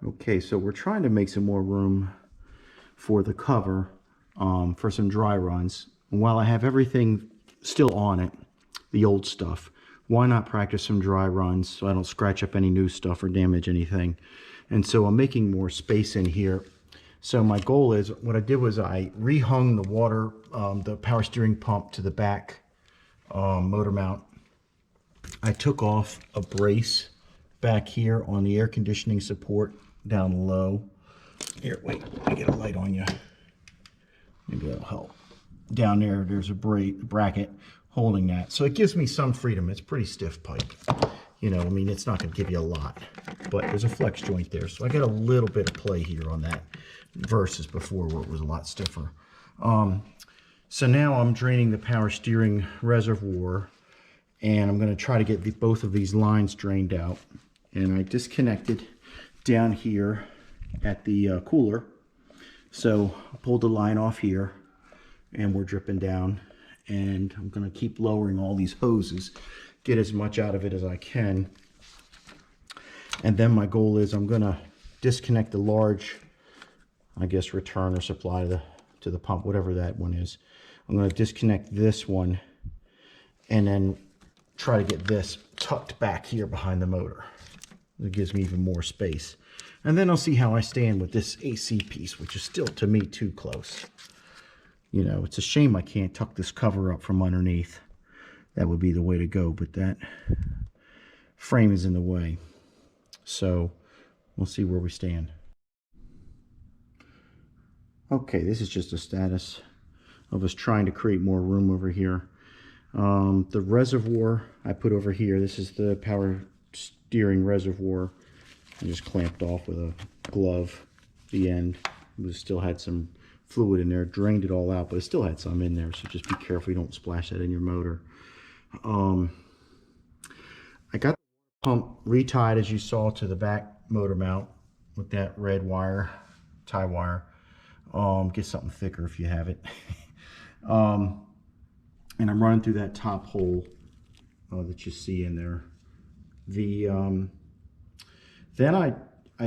Okay, so we're trying to make some more room for the cover for some dry runs. And while I have everything still on it, the old stuff, why not practice some dry runs so I don't scratch up any new stuff or damage anything? And so I'm making more space in here. So my goal is, what I did was I rehung the water, the power steering pump to the back motor mount. I took off a brace back here on the air conditioning support down low. Here, wait, let me get a light on you. Maybe that'll help. Down there, there's a bracket holding that. So it gives me some freedom. It's pretty stiff pipe. You know, I mean, it's not going to give you a lot, but there's a flex joint there. So I got a little bit of play here on that versus before where it was a lot stiffer. So now I'm draining the power steering reservoir, and I'm going to try to get both of these lines drained out. And I disconnected down here at the cooler. So I pulled the line off here and we're dripping down, and I'm going to keep lowering all these hoses, get as much out of it as I can. And then my goal is I'm going to disconnect the large, I guess, return or supply to the pump, whatever that one is. I'm going to disconnect this one and then try to get this tucked back here behind the motor. It gives me even more space. And then I'll see how I stand with this AC piece, which is still, to me, too close. You know, it's a shame I can't tuck this cover up from underneath. That would be the way to go, but that frame is in the way. So we'll see where we stand. Okay, this is just a status of us trying to create more room over here. The reservoir I put over here, this is the power steering reservoir. I just clamped off with a glove the end. It still had some fluid in there, drained it all out, but it still had some in there, so just be careful you don't splash that in your motor. I got the pump retied, as you saw, to the back motor mount with that red wire, tie wire. Get something thicker if you have it. And I'm running through that top hole that you see in there. Then I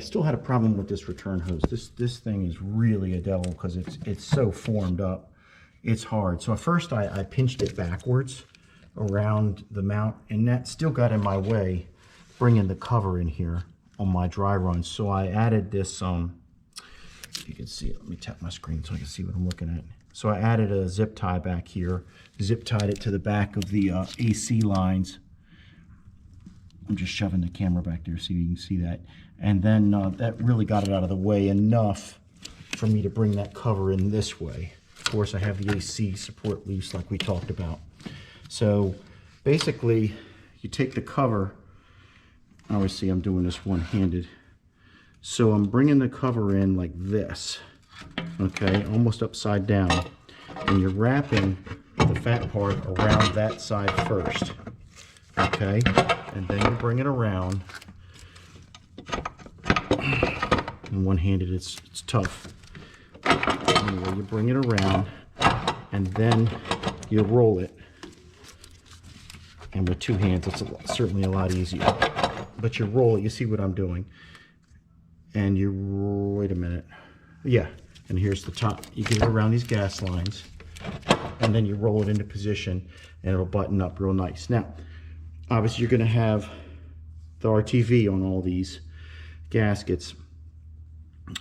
still had a problem with this return hose. This thing is really a devil because it's so formed up. It's hard. So at first I pinched it backwards around the mount, and that still got in my way bringing the cover in here on my dry run. So I added this, if you can see it, let me tap my screen so I can see what I'm looking at. So I added a zip tie back here, zip tied it to the back of the AC lines. I'm just shoving the camera back there so you can see that. And then that really got it out of the way enough for me to bring that cover in this way. Of course, I have the AC support loose like we talked about. So basically, you take the cover, obviously I'm doing this one-handed. So I'm bringing the cover in like this, okay, almost upside down. And you're wrapping the fat part around that side first, okay? And then you bring it around. And one-handed, it's tough. Anyway, you bring it around, and then you roll it. And with two hands, it's certainly a lot easier. But you roll it, you see what I'm doing. And you, wait a minute. Yeah, and here's the top. You get it around these gas lines, and then you roll it into position, and it'll button up real nice. Now, obviously you're gonna have the RTV on all these gaskets.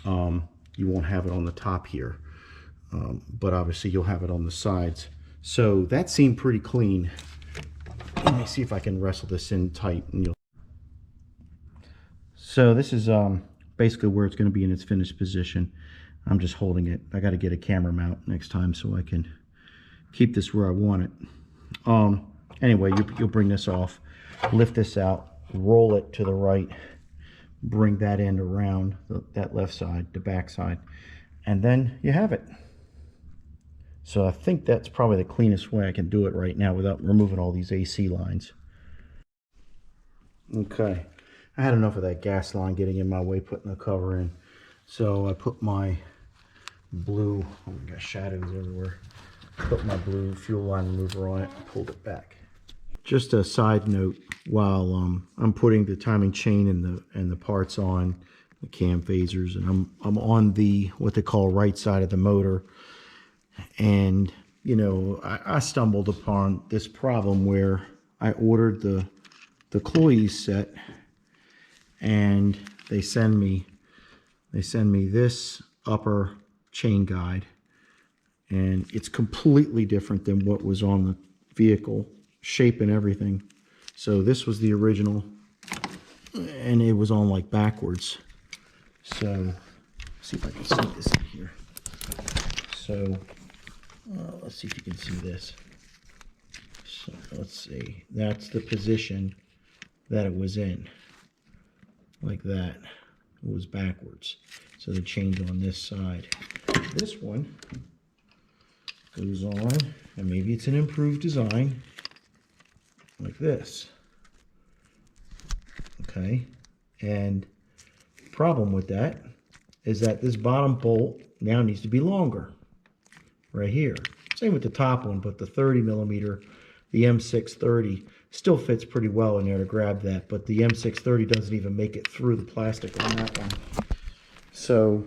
You won't have it on the top here, but obviously you'll have it on the sides. So that seemed pretty clean. Let me see if I can wrestle this in tight. And so this is basically where it's going to be in its finished position. I'm just holding it. I got to get a camera mount next time so I can keep this where I want it. Anyway, you'll bring this off, lift this out, roll it to the right, bring that end around that left side, the back side, and then you have it. So I think that's probably the cleanest way I can do it right now without removing all these AC lines. Okay, I had enough of that gas line getting in my way putting the cover in. So I put my blue, oh my gosh, shadows everywhere. Put my blue fuel line remover on it and pulled it back. Just a side note, while I'm putting the timing chain and the parts on, the cam phasers, and I'm on the what they call right side of the motor. And you know, I stumbled upon this problem where I ordered the Cloyes set, and they send me this upper chain guide, and it's completely different than what was on the vehicle, shape and everything. So this was the original, and it was on like backwards. So see if I can see this in here. So let's see if you can see this. So let's see, that's the position that it was in, like that. It was backwards, so the chain's on this side. This one goes on, and maybe it's an improved design, like this. Okay, and the problem with that is that this bottom bolt now needs to be longer, right here. Same with the top one, but the 30 millimeter, the M630, still fits pretty well in there to grab that, but the M630 doesn't even make it through the plastic on that one. So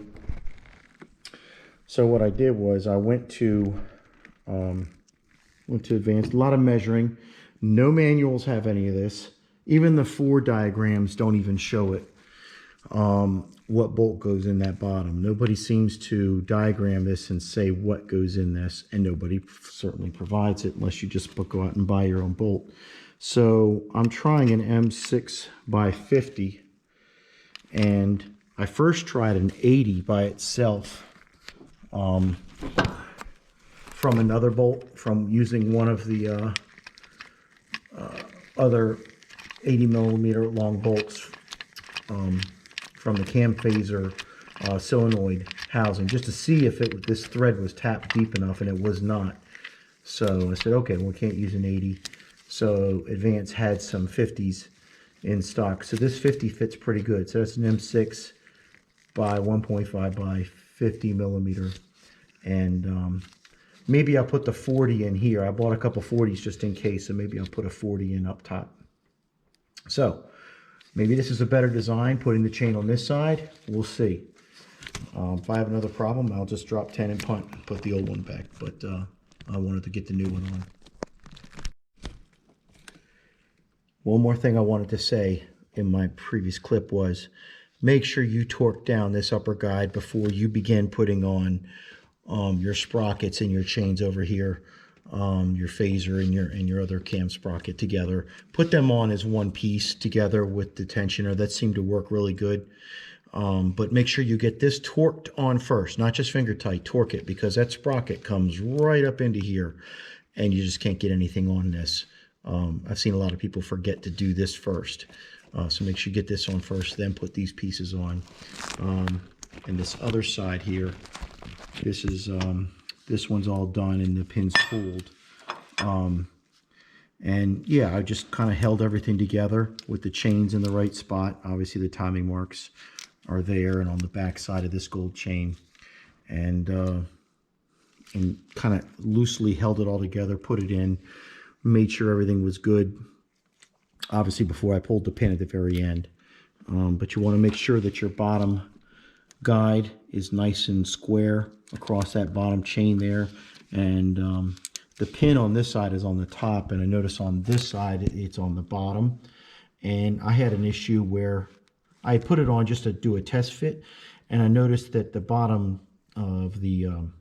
what I did was I went to advanced, a lot of measuring. No manuals have any of this. Even the Ford diagrams don't even show it, what bolt goes in that bottom. Nobody seems to diagram this and say what goes in this, and nobody certainly provides it unless you just go out and buy your own bolt. So I'm trying an M6 by 50, and I first tried an 80 by itself from another bolt, from using one of the other 80 millimeter long bolts from the cam phaser solenoid housing, just to see if this thread was tapped deep enough, and it was not. So I said, okay, well, we can't use an 80. So Advance had some 50s in stock. So this 50 fits pretty good. So that's an M6 by 1.5 by 50 millimeter. And maybe I'll put the 40 in here. I bought a couple 40s just in case, so maybe I'll put a 40 in up top. So maybe this is a better design, putting the chain on this side. We'll see. If I have another problem, I'll just drop 10 and punt and put the old one back. But I wanted to get the new one on. One more thing I wanted to say in my previous clip was, make sure you torque down this upper guide before you begin putting on your sprockets and your chains over here, your phaser and your other cam sprocket together. Put them on as one piece together with the tensioner. That seemed to work really good. But make sure you get this torqued on first, not just finger tight. Torque it, because that sprocket comes right up into here, and you just can't get anything on this. I've seen a lot of people forget to do this first. So make sure you get this on first, then put these pieces on. And this other side here, this one's all done and the pin's pulled. And yeah, I just kind of held everything together with the chains in the right spot. Obviously the timing marks are there and on the back side of this gold chain. And kind of loosely held it all together, put it in, made sure everything was good, obviously before I pulled the pin at the very end. But you want to make sure that your bottom guide is nice and square across that bottom chain there, and the pin on this side is on the top, and I notice on this side it's on the bottom. And I had an issue where I put it on just to do a test fit, and I noticed that the bottom of the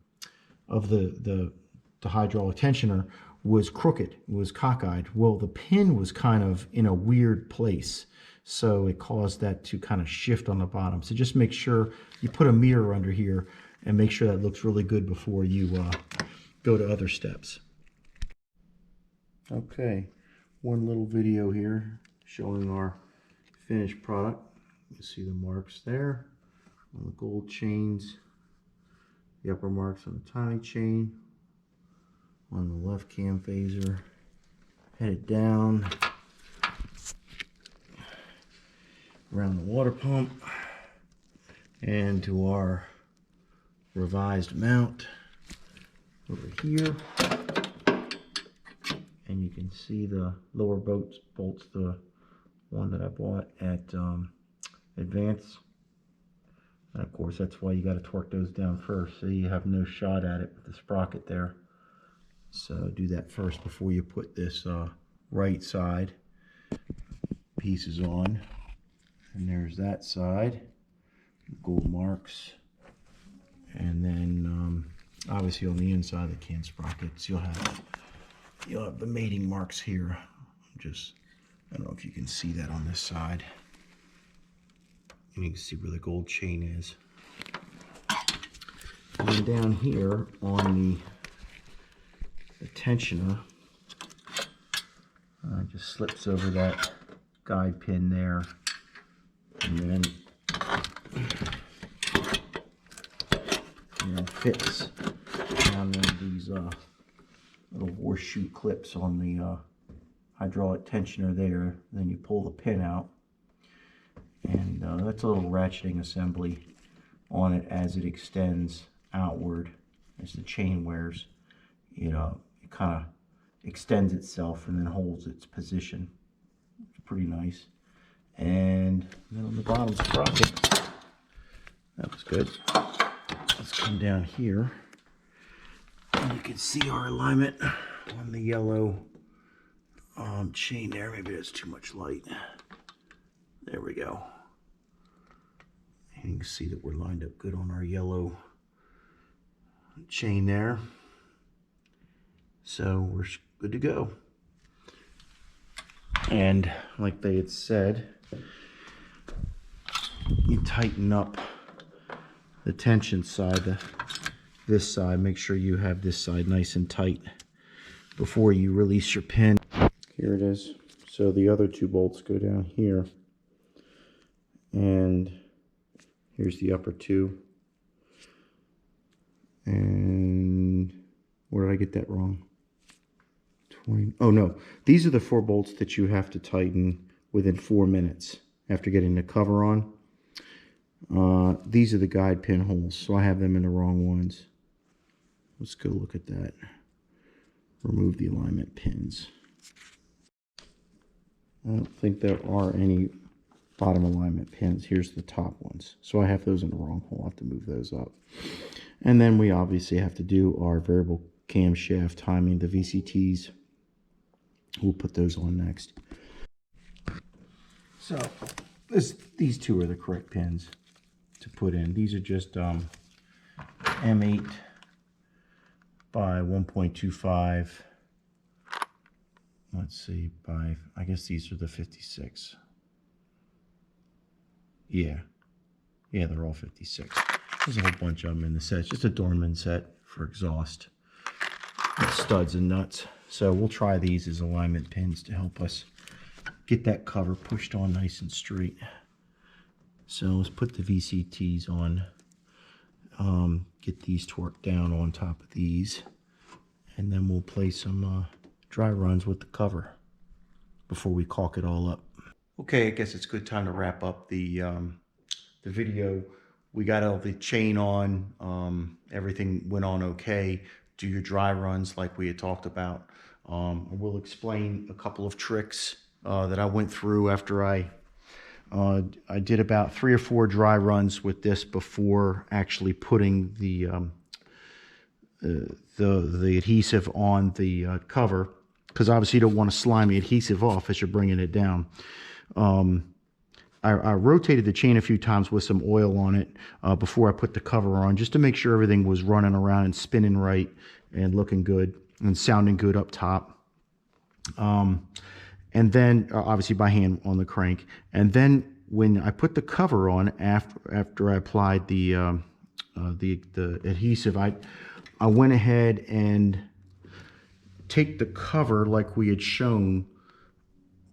hydraulic tensioner was crooked, was cockeyed. Well, the pin was kind of in a weird place, so it caused that to kind of shift on the bottom. So just make sure you put a mirror under here and make sure that looks really good before you go to other steps. Okay, one little video here showing our finished product. You see the marks there on the gold chains, the upper marks on the timing chain, on the left cam phaser, headed down around the water pump and to our revised mount over here. And you can see the lower bolts, the one that I bought at Advance. And of course, that's why you got to torque those down first, so you have no shot at it with the sprocket there. So do that first before you put this right side pieces on. And there's that side, gold marks. And then obviously on the inside of the can sprockets, you'll have the mating marks here. I don't know if you can see that on this side. And you can see where the gold chain is. And then down here on the tensioner, just slips over that guide pin there, and then fits down in these little horseshoe clips on the hydraulic tensioner there. And then you pull the pin out, and that's a little ratcheting assembly on it as it extends outward. As the chain wears, it kind of extends itself and then holds its position. It's pretty nice. And then on the bottom sprocket, that was good. Let's come down here, and you can see our alignment on the yellow chain there. Maybe that's too much light. There we go. And you can see that we're lined up good on our yellow chain there. So we're good to go. And like they had said, you tighten up the tension side, this side. Make sure you have this side nice and tight before you release your pin. Here it is. So the other two bolts go down here, and here's the upper two. And where did I get that wrong? 20. Oh no, these are the 4 bolts that you have to tighten within 4 minutes after getting the cover on. These are the guide pin holes, so I have them in the wrong ones. Let's go look at that. Remove the alignment pins. I don't think there are any bottom alignment pins. Here's the top ones. So I have those in the wrong hole. I have to move those up. And then we obviously have to do our variable camshaft timing, the VCTs. We'll put those on next. So these two are the correct pins to put in. These are just M8 by 1.25. Let's see, I guess these are the 56. Yeah, they're all 56. There's a whole bunch of them in the set. It's just a Dorman set for exhaust, studs and nuts. So we'll try these as alignment pins to help us get that cover pushed on nice and straight. So let's put the VCTs on, get these torqued down on top of these, and then we'll play some dry runs with the cover before we caulk it all up. Okay, I guess it's a good time to wrap up the video. We got all the chain on, everything went on okay. Do your dry runs like we had talked about. We'll explain a couple of tricks that I went through after I did about 3 or 4 dry runs with this before actually putting the adhesive on the cover, because obviously you don't want to slime the adhesive off as you're bringing it down. I rotated the chain a few times with some oil on it before I put the cover on, just to make sure everything was running around and spinning right and looking good and sounding good up top. And then obviously by hand on the crank. And then when I put the cover on after I applied the adhesive, I went ahead and take the cover like we had shown,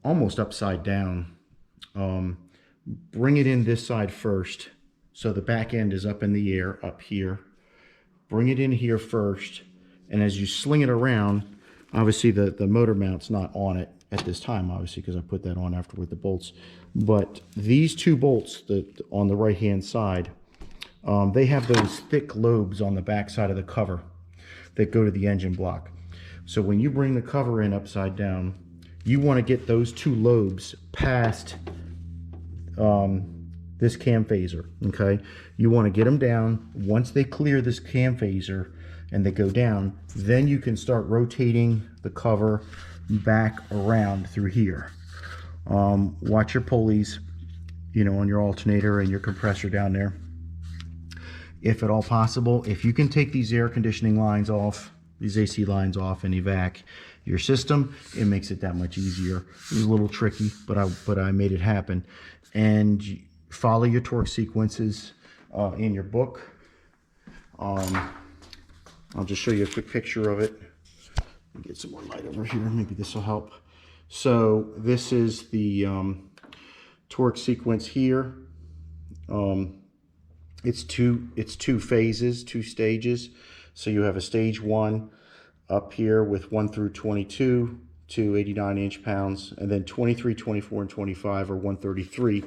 almost upside down. Bring it in this side first, so the back end is up in the air up here. Bring it in here first, and as you sling it around, obviously the motor mount's not on it at this time, obviously, because I put that on after with the bolts. But these 2 bolts that on the right hand side, they have those thick lobes on the back side of the cover that go to the engine block. So when you bring the cover in upside down, you want to get those 2 lobes past this cam phaser, okay? You want to get them down. Once they clear this cam phaser and they go down, then you can start rotating the cover back around through here. Watch your pulleys, you know, on your alternator and your compressor down there. If at all possible, if you can take these air conditioning lines off, these AC lines off, and evac your system, it makes it that much easier. It was a little tricky, but I made it happen. And follow your torque sequences in your book. I'll just show you a quick picture of it. Let me get some more light over here. Maybe this will help. So this is the torque sequence here. It's two phases, two stages. So you have a stage 1 up here with 1 through 22 to 89 inch-pounds, and then 23, 24, and 25 are 133.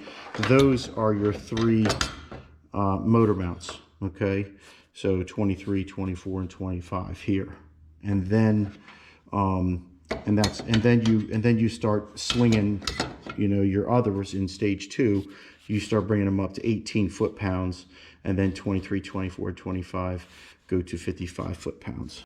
Those are your 3 motor mounts, okay? So 23, 24, and 25 here, and then then you start slinging, you know, your others in stage 2. You start bringing them up to 18 foot-pounds, and then 23, 24, 25 go to 55 foot-pounds.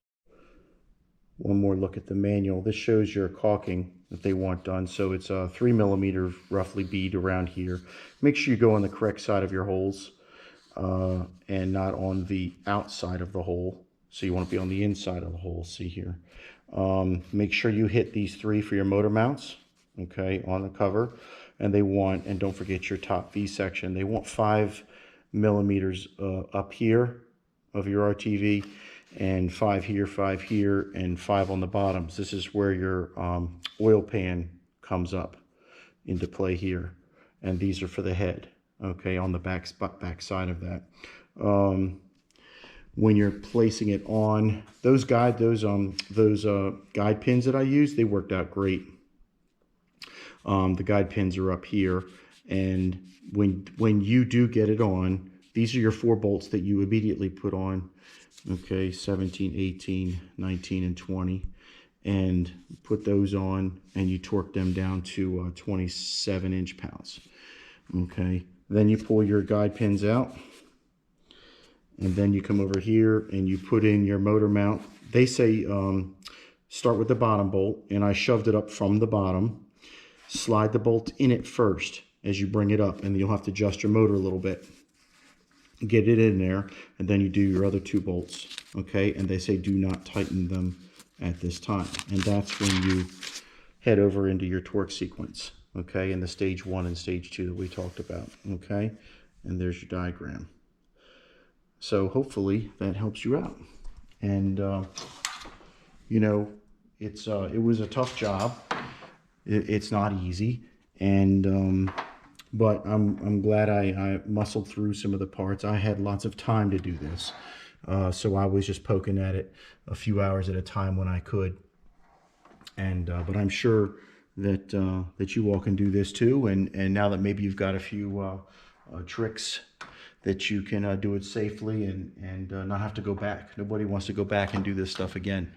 One more look at the manual. This shows your caulking that they want done. So it's a 3 millimeter roughly bead around here. Make sure you go on the correct side of your holes and not on the outside of the hole. So you want to be on the inside of the hole, see here. Make sure you hit these 3 for your motor mounts, okay, on the cover. And they want, and don't forget your top V section, they want 5 millimeters up here of your RTV, and 5 here, and 5 on the bottoms. This is where your oil pan comes up into play here, and these are for the head, okay, on the back side of that. When you're placing it on, those guide pins that I used, they worked out great. The guide pins are up here, and when you do get it on, these are your 4 bolts that you immediately put on, okay, 17, 18, 19, and 20, and put those on, and you torque them down to 27 inch-pounds, okay. Then you pull your guide pins out, and then you come over here and you put in your motor mount. They say start with the bottom bolt, and I shoved it up from the bottom. Slide the bolt in it first as you bring it up, and you'll have to adjust your motor a little bit. Get it in there, and then you do your other 2 bolts, okay? And they say do not tighten them at this time. And that's when you head over into your torque sequence, okay? In the stage 1 and stage 2 that we talked about, okay? And there's your diagram. So hopefully that helps you out. And, you know, it was a tough job. It's not easy, and but I'm glad I muscled through some of the parts. I had lots of time to do this, so I was just poking at it a few hours at a time when I could. And but I'm sure that that you all can do this too. And now that maybe you've got a few tricks that you can do it safely and not have to go back. Nobody wants to go back and do this stuff again.